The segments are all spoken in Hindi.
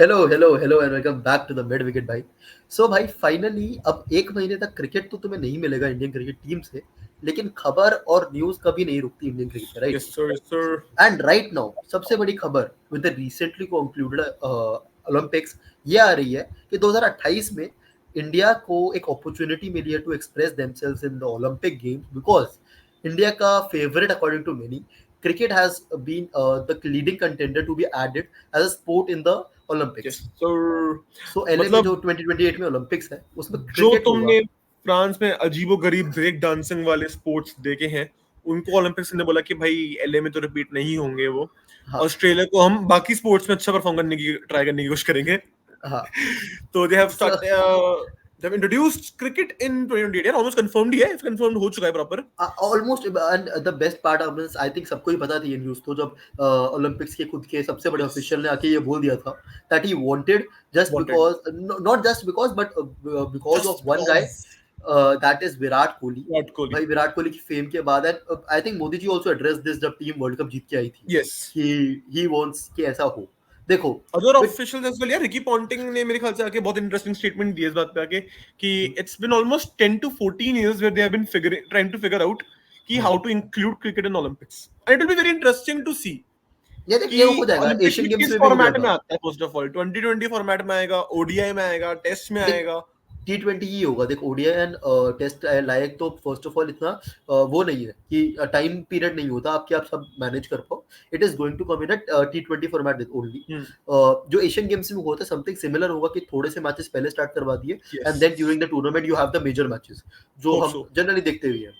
Hello and welcome back to the mid wicket भाई। सो भाई फाइनली अब 1 महीने तक क्रिकेट तो तुम्हें नहीं मिलेगा इंडियन क्रिकेट टीम से, लेकिन खबर और न्यूज कभी नहीं रुकती इंडियन क्रिकेट में, right? Yes, sir. Yes, sir. And right now सबसे बड़ी खबर with the recently concluded Olympics ये आ रही है कि 2028 में इंडिया को एक अपॉर्चुनिटी मिली है to express themselves in the Olympic games because India का favourite according to many cricket has been the leading contender to be added as a sport in the Olympics. Yes, sir. So LA में मतलब जो 2028 में ओलंपिक्स है उसमें जो क्रिकेट होगा। तुमने फ्रांस में अजीबो-गरीब ब्रेक डांसिंग वाले स्पोर्ट्स देखे हैं, उनको ओलंपिक्स ने बोला कि भाई एलए में तो रिपीट नहीं होंगे वो। हाँ ऑस्ट्रेलिया को हम बाकी स्पोर्ट्स में अच्छा परफॉर्म करने की ट्राई करने की कोशिश करेंगे। हाँ तो they have so, they have introduced cricket in 2028 यार ऑलमोस्ट कंफर्म्ड ही है, कंफर्म्ड हो चुका है proper. Almost and the best part of this I think सबको ही पता थी ये न्यूज़, तो जब ओलंपिक्स के खुद के सबसे बड़े Yes. ऑफिशियल ने आके ये बोल दिया था that he wanted just Wanted. Because not just because but because of Just one guy because that is Virat Kohli. Virat Kohli. भाई विराट कोहली की फेम के बाद and I think Modi ji also address this जब टीम वर्ल्ड कप जीत के आई थी Yes. कि ही वांट्स कि ऐसा हो। देखो other with officials as well यार, रिकी पॉन्टिंग ने मेरे ख्याल से आके बहुत इंटरेस्टिंग स्टेटमेंट दी है इस बात पे आके कि it's been almost 10 to 14 years where they have been trying to figure out कि how to include cricket in Olympics, and it will be very interesting to see ये देख कि ये हो जाएगा ओलंपिक्स एशियन में गेम्स किस में भी हो फॉर्मेट में जाएगा। आता है। फर्स्ट ऑफ ऑल 2020 फॉर्मेट में आएगा, ओडीआई में आएगा, टेस्ट में देख आएगा। T20 ही होगा। देख ओडीआई एंड टेस्ट लायक तो फर्स्ट ऑफ ऑल इतना वो नहीं है कि टाइम पीरियड नहीं होता आपके, आप सब मैनेज कर पाओ। It is going to come in T20 format only. जो एशियन गेम्स में होता है समथिंग सिमिलर होगा कि थोड़े से मैचेस पहले स्टार्ट करवा दिए and yes, then during the tournament you have the major matches जो होप हम सो। जनरली देखते हुए हैं।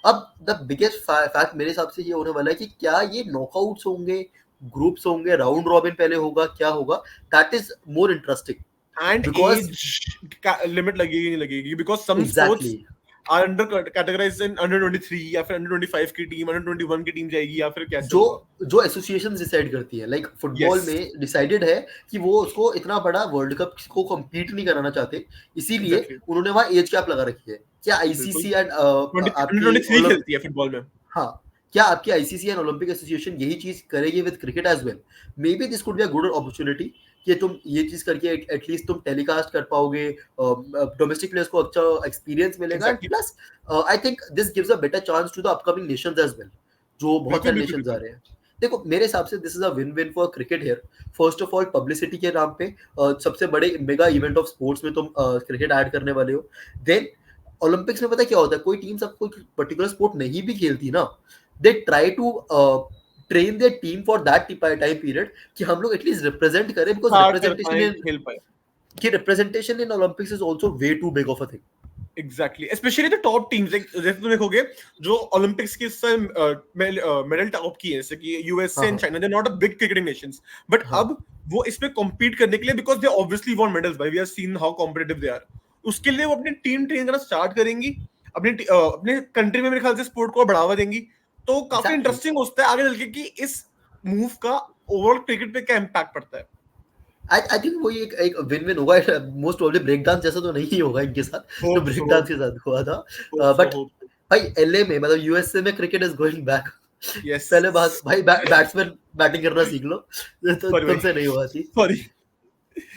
अब द बिगेस्ट फैक्ट मेरे हिसाब से ये होने वाला है कि क्या ये नॉकआउट्स होंगे, ग्रुप्स होंगे, राउंड रॉबिन पहले होगा, क्या होगा? That is more interesting and because age limit लगेगी नहीं लगेगी, because some sports exactly are under categorized in under 23 या फिर अंडर 25 की टीम, अंडर 21 की टीम जाएगी, या फिर कैसे जो होगा। जो एसोसिएशन डिसाइड करती है लाइक फुटबॉल यस, में डिसाइडेड है कि वो उसको इतना बड़ा वर्ल्ड कप को compete नहीं कराना चाहते, इसीलिए एग्जैक्टली, उन्होंने वहां एज कैप लगा रखी है। क्या बिल्कुल। आईसीसी एंड 20 आपकी अंडर 23 खेलती है फुटबॉल में। हाँ क्या आपकी आईसीसी एंड ओलंपिक एसोसिएशन यही चीज करेगी with cricket as well? Maybe this could be a good opportunity कि तुम ये चीज करके एटलीस्ट तुम टेलीकास्ट कर पाओगे, डोमेस्टिक प्लेयर्स को अच्छा एक्सपीरियंस मिलेगा and exactly, plus I think this gives a better chance to the upcoming nations as well, जो बहुत बिल्कुल सारे बिल्कुल नेशंस आ बिल्कुल। रहे हैं। देखो मेरे हिसाब से this is a win win for cricket here. First of all publicity के नाम पे सबसे बड़े मेगा इवेंट ऑफ स्पोर्ट्स में तुम क्रिकेट ऐड करने वाले हो। देन ओलंपिक्स में पता है क्या होता है, कोई टीम सब कोई पर्टिकुलर स्पोर्ट नहीं भी खेलती ना, they try to train their team for that time period कि हम लोग एटलीस्ट रिप्रेजेंट करें बिकॉज स्टार्ट कर रिप्रेजेंटेशन पाए, इन खेल पाए। कि representation in Olympics is also way too big of a thing. Exactly, specially the top teams, जैसे तुम देखोगे जो ओलंपिक्स की इस मेडल टॉप की है, जैसे कि यूएसए हाँ एंड हाँ China, they not a big cricketing nations, but हाँ अब वो इसमें कॉम्पीट करने के लिए, because they obviously want medals, भाई we have seen how competitive they are, उसके लिए वो अपनी टीम ट्रेन करना स्टार्ट करेंगी, अपने कंट्री में मेरे ख्याल से स्पोर्ट को बढ़ावा देंगी। तो काफी एग्जैक्टली। इंटरेस्टिंग होता है आगे चल के कि इस मूव का ओवरऑल क्रिकेट पे क्या इम्पैक्ट पड़ता है। आई थिंक वो एक विन विन होगा। मोस्ट प्रोबब्ली ब्रेक डांस जैसा तो नहीं होगा इनके साथ जो होप ब्रेक सो, डांस के साथ हुआ था, होप सो, बट होप। भाई एलए में मतलब यूएसए में cricket is going back. Yes, पहले बात भाई बैट्समैन बैटिंग करना सीख लो, तो सॉरी भाई, तुमसे नहीं हुआ थी। Sorry.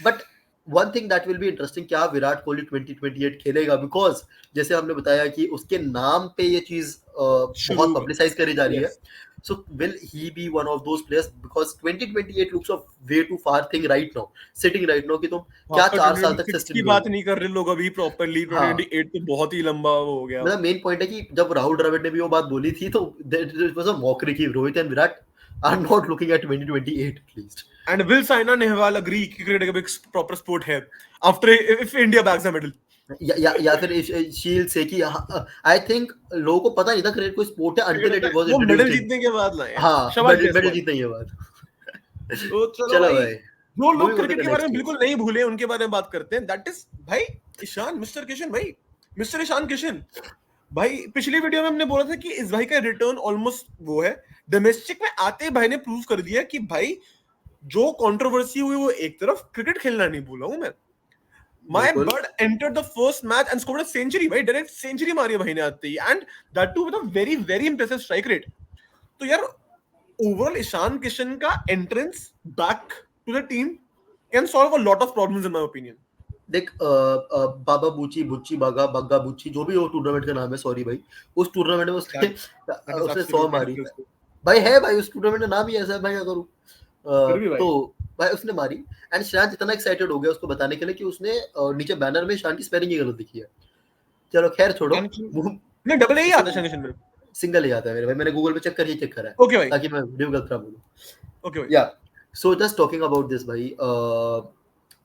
But one thing that will be interesting, क्या विराट कोहली 2028 खेलेगा? बिकॉज जैसे हमने बताया कि उसके नाम पे ये चीज बहुत शुरू, पब्लिसाइज करी जा रही है। Yes. So will he be one of those players because 2028 looks of way too far thing right now, sitting right now कि तुम वहां क्या पर 4 साल तक 2026 सस्टेन की बात करोगे। नहीं कर रहे लोग अभी प्रॉपरली, हाँ 2028 तो बहुत ही लंबा वो हो गया। मतलब मेन पॉइंट है कि जब राहुल द्रविड़ ने भी वो बात बोली थी तो इट वाज अ मॉकरी की Rohit and Virat are not looking at 2028 at least. And will Saina Nehwal agree कि क्रिकेट एक प्रॉपर स्पोर्ट है after if India bags a medal. या फिर शील से कि आई थिंक लोगों को पता नहीं था क्रिकेट कोई स्पोर्ट है क्रिकेट अनटिल इट वाज वो मेडल इंट्रोड्यूस्ड इन। जीतने के बाद लाए हैं। हाँ शाबाश मेडल मेडल जायसवाल। जीतने के बाद। तो चलो चलो भाई, भाई जो लोग moving on to cricket the के बारे नेक्स्ट में गेम। बिल्कुल नहीं भूले उनके बारे में बात करते हैं। दैट इज भाई ईशान, मिस्टर किशन भाई, मिस्टर ईशान किशन भाई। पिछली वीडियो में हमने बोला था कि इस भाई का रिटर्न ऑलमोस्ट वो है, डोमेस्टिक में आते ही भाई ने प्रूव कर दिया कि भाई जो कंट्रोवर्सी हुई वो एक तरफ, क्रिकेट खेलना नहीं भूला हूं मैं। माय बिल्कुल bird entered the first match and scored a century भाई, डायरेक्ट सेंचुरी मारी है भाई ने आते ही, and that too with a very very impressive strike rate. तो यार ओवरऑल ईशान किशन का entrance back to the team can solve a lot of problems in my opinion. देख बाबा बूची बुच्ची बागा बग्गा बुच्ची जो भी वो टूर्नामेंट का नाम है, सॉरी भाई, उस टूर्नामेंट में उसने That is उसने 100 absolutely मारी disgraceful. भाई, है भाई उस टूर्नामेंट का नाम ही ऐसा है भाई, क्या करूं। फिर भी भाई। तो भाई उसने मारी एंड शान इतना एक्साइटेड हो गया उसको बताने के लिए कि उसने नीचे बैनर में शान की स्पेलिंग ही गलत लिखी है। चलो खैर छोड़ो, नहीं डबल ए ही आता है शान किशन में, सिंगल ही आता है मेरे भाई, मैंने गूगल पे चेक करके चेक करा है ओके भाई, ताकि मैं वीडियो गलत ना बोलूं। ओके भाई, या so just talking about this भाई,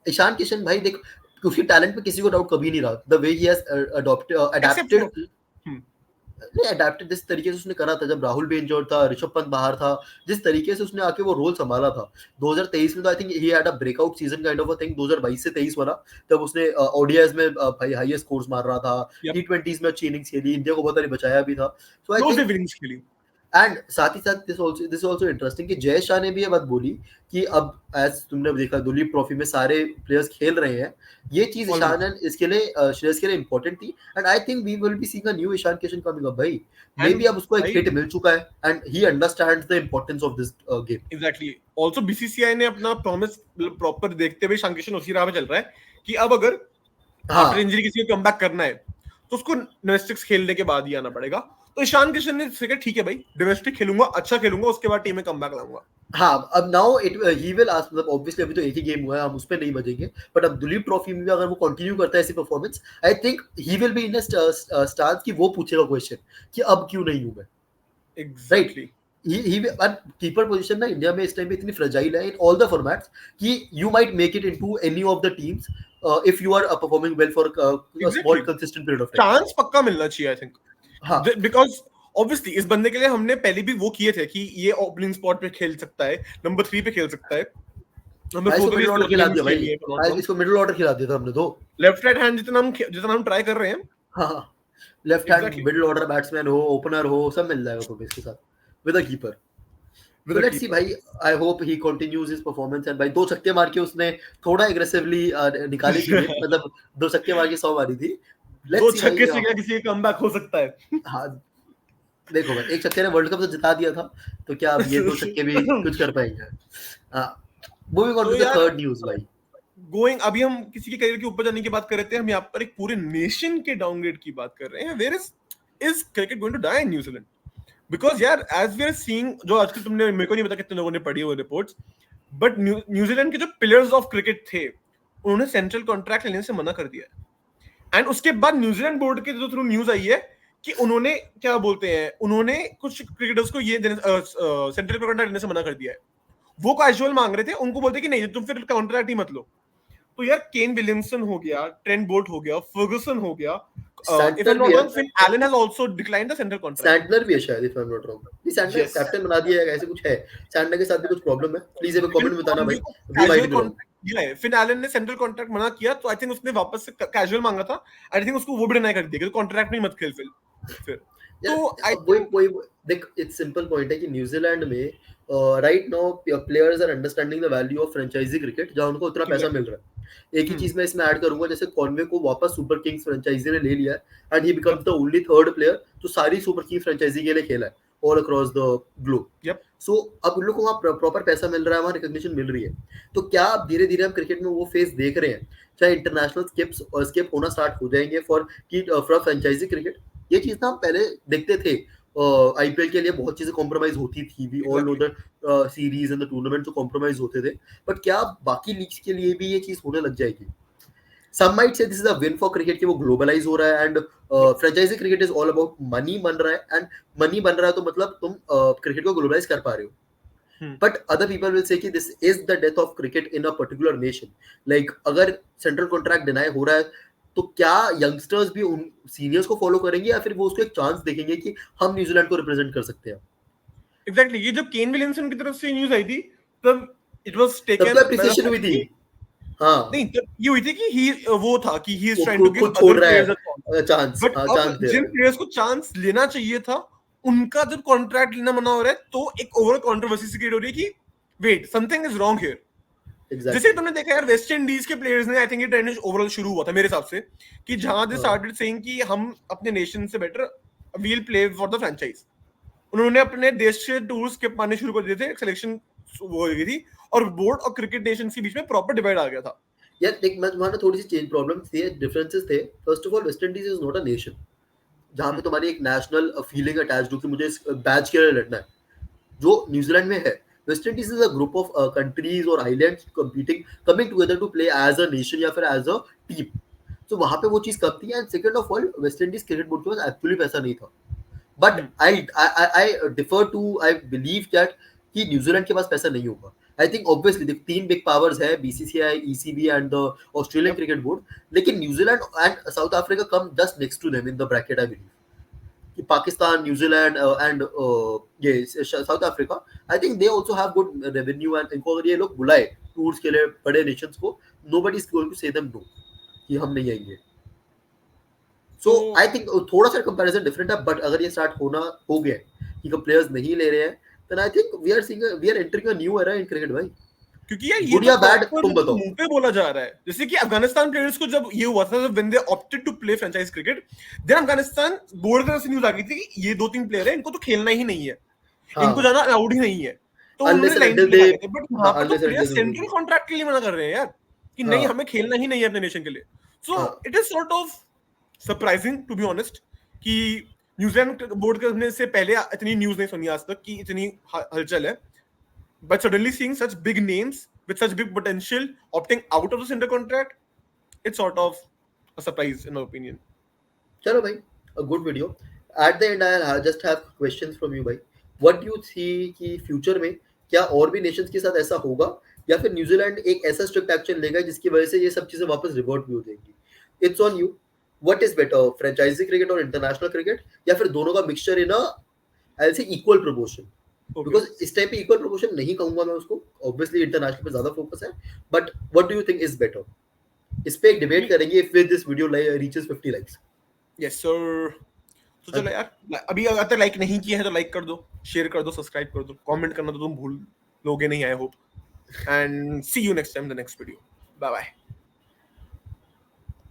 ईशान किशन भाई देख, उसकी टैलेंट पे किसी को डाउट कभी नहीं रहा, the way he has adapted नहीं अडैप्टेड, जिस तरीके से उसने करा था जब राहुल भी इंजर्ड था, ऋषभ पंत बाहर था, जिस तरीके से उसने आके वो रोल संभाला था 2023 में, तो I think he had a breakout season kind of a thing. 2022 से 23 वाला तब उसने ओडीआईज में भाई हाईएस्ट स्कोर्स मार रहा था, टी20s में अच्छी इनिंग्स खेली, इंडिया को बहुत सारी बचाया भी था। सो आई थिंक इनिंग्स खेली। एंड साथ ही साथ दिस आल्सो इंटरेस्टिंग कि जय शाह ने भी ये बात बोली कि अब एज तुमने देखा दुलीप ट्रॉफी में सारे प्लेयर्स खेल रहे हैं, ये चीज ईशान इसके लिए श्रेयस के लिए इंपॉर्टेंट थी, and I think we will be seeing a new Ishan Kishan coming up भाई। मे बी अब उसको एक हिट मिल चुका है and he understands the importance of this game. Exactly, also BCCI ने अपना प्रॉमिस प्रॉपर देखते हुए ईशान किशन उसी राह पे चल रहा है कि अब अगर आफ्टर इंजरी किसी को कमबैक करना है तो उसको डोमेस्टिक्स खेलने के बाद ही आना पड़ेगा। तो ईशान किशन ने कहा ठीक है भाई, डोमेस्टिक खेलूंगा, अच्छा खेलूंगा, उसके बाद टीम में कमबैक लाऊंगा। हाँ, अब now it he will ask, मतलब ऑब्वियसली अभी तो एक ही गेम हुआ है, हम उस पे नहीं बचेंगे, बट अब दुलीप ट्रॉफी में भी अगर वो कंटिन्यू करता है ऐसी performance, I think he will be in a stance कि वो पूछेगा क्वेश्चन कि अब क्यों नहीं हूं मैं। एग्जैक्टली, ही कीपर पोजीशन ना इंडिया में इस टाइम पे इतनी फ्रेजाइल है इन ऑल द फॉर्मेट्स कि you might make it into any of the teams if you are performing well for a small consistent period of time. Chance पक्का मिलना चाहिए आई थिंक, हाँ, बिकॉज ऑब्वियसली इस बंदे के लिए हमने पहले भी वो किए थे कि ये ओपनिंग स्पॉट पे खेल सकता है, नंबर 3 पे खेल सकता है, नंबर 4 पे मिडिल ऑर्डर खिला दिया भाई, इसको मिडिल ऑर्डर खिला दिया था हमने तो, लेफ्ट राइट हैंड जितना हम ट्राई कर रहे हैं। हाँ, left hand middle order batsman हो, ओपनर हो, सब मिल जाएगा तुम्हें इसके साथ with a keeper. So let's see भाई, I hope he continues his performance, and भाई 2 छक्के मार के उसने थोड़ा एग्रेसिवली निकाली थी मतलब 2 छक्के मार के 100 मारी थी। 2 छक्के से क्या किसी का कमबैक हो सकता है? हाँ, देखो भाई, एक छक्के ने वर्ल्ड कप तो जिता दिया था, तो क्या अब ये 2 छक्के भी कुछ कर पाएंगे? हाँ, moving on to the third news भाई। गोइंग, अभी हम किसी के करियर के ऊपर जाने की बात कर रहे थे, हम यहाँ पर एक पूरे नेशन के डाउनग्रेड की बात कर रहे हैं। Where is cricket going to die in New Zealand? Because यार एज वी आर सीइंग, जो आजकल तुमने, मेरे को नहीं पता कितने लोगों ने पढ़ी वो रिपोर्ट्स, बट न्यूजीलैंड के जो पिलर्स ऑफ क्रिकेट थे उन्होंने सेंट्रल कॉन्ट्रैक्ट लेने से मना कर दिया। एंड उसके बाद न्यूजीलैंड बोर्ड के जो थ्रू न्यूज आई है कि उन्होंने क्या बोलते हैं, उन्होंने कुछ क्रिकेटर्स को ये सेंट्रल कॉन्ट्रैक्ट लेने से मना कर दिया है। वो कैजुअल मांग रहे थे, उनको बोलते कि नहीं तुम फिर कॉन्ट्रैक्ट ही मत लो। तो यार केन विलियमसन हो गया, ट्रेंट बोल्ट हो गया, फर्गुसन हो गया, if I'm not wrong, Finn Allen has also declined the central contract. Sandler भी है शायद, if I'm not wrong। ये सैंडलर कैप्टन बना दिया है, ऐसे कुछ है। सैंडलर के साथ भी कुछ प्रॉब्लम है, प्लीज एक कमेंट में बताना भाई। We might be wrong. Finn Allen ने सेंट्रल कॉन्ट्रैक्ट मना किया, तो आई थिंक उसने वापस से कैजुअल मांगा था, आई थिंक उसको वो भी डिनाई कर दिया कि कॉन्ट्रैक्ट में मत खेल फिर। तो आई वही देख, इट्स सिंपल पॉइंट है कि न्यूजीलैंड में right now players are understanding the value of franchise cricket, जहां उनको उतना पैसा मिल रहा है। एक ही चीज मैं इसमें ऐड करूंगा, जैसे कॉनवे को वापस सुपर किंग्स फ्रेंचाइजी ने ले लिया है and he becomes the only third player जो सारी सुपर किंग्स फ्रेंचाइजी के लिए खेला है ऑल अक्रॉस द ग्लोब। सो अब उन लोगों को वहाँ प्रॉपर पैसा मिल रहा है, वहाँ रिकॉग्निशन मिल रही है। तो क्या अब धीरे धीरे हम क्रिकेट में वो फेज देख रहे हैं, चाहे इंटरनेशनल स्किप होना स्टार्ट हो जाएंगे फॉर फ्रेंचाइजी क्रिकेट? ये चीज ना हम पहले देखते थे, आईपीएल के लिए बहुत चीजें कॉम्प्रोमाइज होती थी, we all know the series and the tournament जो कॉम्प्रोमाइज होते थे, बट क्या बाकी लीग्स के लिए भी ये चीज होने लग जाएगी? Some might say this is a win for cricket कि वो ग्लोबलाइज हो रहा है and franchise cricket is all about money बन रहा है, एंड मनी बन रहा है तो मतलब तुम क्रिकेट को ग्लोबलाइज कर पा रहे हो। But other people will say कि this is the death of cricket in a particular nation. Like अगर सेंट्रल कॉन्ट्रैक्ट डिनाई हो रहा है तो क्या यंगस्टर्स भी उन सीनियर्स को फॉलो करेंगे या फिर वो उसको एक चांस देखेंगे कि हम न्यूजीलैंड को रिप्रेजेंट कर सकते हैं? एग्जैक्टली, ये जब केन विलियमसन की तरफ से न्यूज आई थी तब इट वाज टेकन, तब एप्रिसिएशन हुई थी। हाँ, नहीं तब ये हुई थी कि ही वो था कि he is trying to give छोड़ रहा है चांस, बट अब जिन प्लेयर्स को चांस लेना चाहिए था उनका जब कॉन्ट्रैक्ट लेना मना हो रहा है, तो एक ओवरऑल कंट्रोवर्सी सी क्रिएट हो रही है कि wait, something is wrong here. जैसे तुमने देखा यार, वेस्ट इंडीज के प्लेयर्स ने, आई थिंक ये ट्रेंड ओवरऑल शुरू हुआ था मेरे हिसाब से, कि जहां दे स्टार्टेड सेइंग कि हम अपने नेशन से better we will play for the franchise. उन्होंने अपने देश से टूर स्किप मारने शुरू कर दिए थे सिलेक्शन वो हो गई थी और बोर्ड और क्रिकेट नेशन के बीच में प्रॉपर डिवाइड आ गया था। यार देख, मैं वहाँ ना थोड़ी सी चेंज प्रॉब्लम्स थी, डिफरेंसेस थे। First of all, West Indies is not a nation जहाँ पे तुम्हारी एक नेशनल फीलिंग अटैच्ड हो कि मुझे इस बैच के लिए लड़ना है, जो न्यूजीलैंड में है। West Indies is a group of countries और islands competing, coming together to play as a nation या फिर एज अ टीम। तो वहां पे वो चीज कब थी। And second of all, West Indies cricket board के पास एक्चुअली पैसा नहीं था। But I differ too, I believe that कि न्यूजीलैंड के पास पैसा नहीं होगा। आई थिंक ऑब्वियसली तीन बिग पावर्स है, BCCI, ECB and the Australian cricket board, लेकिन New Zealand and South Africa come just next to them in the bracket. I believe कि पाकिस्तान, न्यूजीलैंड एंड ये South Africa, I think they also have good revenue. And इनको अगर ये लोग बुलाए टूर्स के लिए बड़े नेशंस को, नोबडी इज गोइंग टू से देम नो कि हम नहीं आएंगे। सो आई थिंक थोड़ा सा कंपैरिजन डिफरेंट है। बट अगर ये स्टार्ट होना हो गया कि प्लेयर्स नहीं ले रहे हैं, then I think we are entering a new era in cricket भाई। क्योंकि यार ये गुड तो या बैड प्रॉपर तुम बताओ। मुंह पे बोला जा रहा है, जैसे कि अफगानिस्तान प्लेयर्स को जब ये हुआ था, when they opted to play franchise cricket, then Afghanistan board की तरफ से न्यूज आ गई थी कि ये 2-3 प्लेयर है, इनको तो खेलना ही नहीं है, इनको जाना अलाउड ही नहीं है, तो अनलेस उन्होंने एंड लाइन अनटिल पे लगा दे, दिया था। बट वहां पर तो unless and player until central contract के लिए मना कर रहे हैं यार कि नहीं, हमें खेलना ही नहीं है अपने नेशन के लिए। So it is sort of surprising to be honest कि न्यूजीलैंड बोर्ड करने से पहले इतनी न्यूज नहीं सुनी आज तक कि इतनी हलचल है। But suddenly seeing such big names with such big potential opting out of the center contract, it's sort of a surprise in my opinion. चलो भाई, a good video. At the end, I'll just have questions from you भाई. What do you see कि फ्यूचर में क्या और भी नेशंस के साथ ऐसा होगा, या फिर न्यूजीलैंड एक ऐसा स्ट्रिक्ट एक्शन लेगा जिसकी वजह से ये सब चीजें वापस रिवर्ट भी हो जाएंगी? It's on you. What is better, franchise cricket और इंटरनेशनल क्रिकेट, या फिर दोनों का mixture in a, I will say equal proportion? Okay. Because इस टाइप पे इक्वल प्रोपोर्शन नहीं कहूंगा मैं उसको, ऑब्वियसली इंटरनेशनल पे ज्यादा फोकस है। But what do you think is better? इस पे एक डिबेट करेंगे if this video reaches 50 likes. Yes sir. तो चलो यार, अभी अगर तक लाइक नहीं किया है तो लाइक कर दो, शेयर कर दो, सब्सक्राइब कर दो, कमेंट करना तो तुम भूल लोगे नहीं, I hope. And see you next time the next video. Bye bye.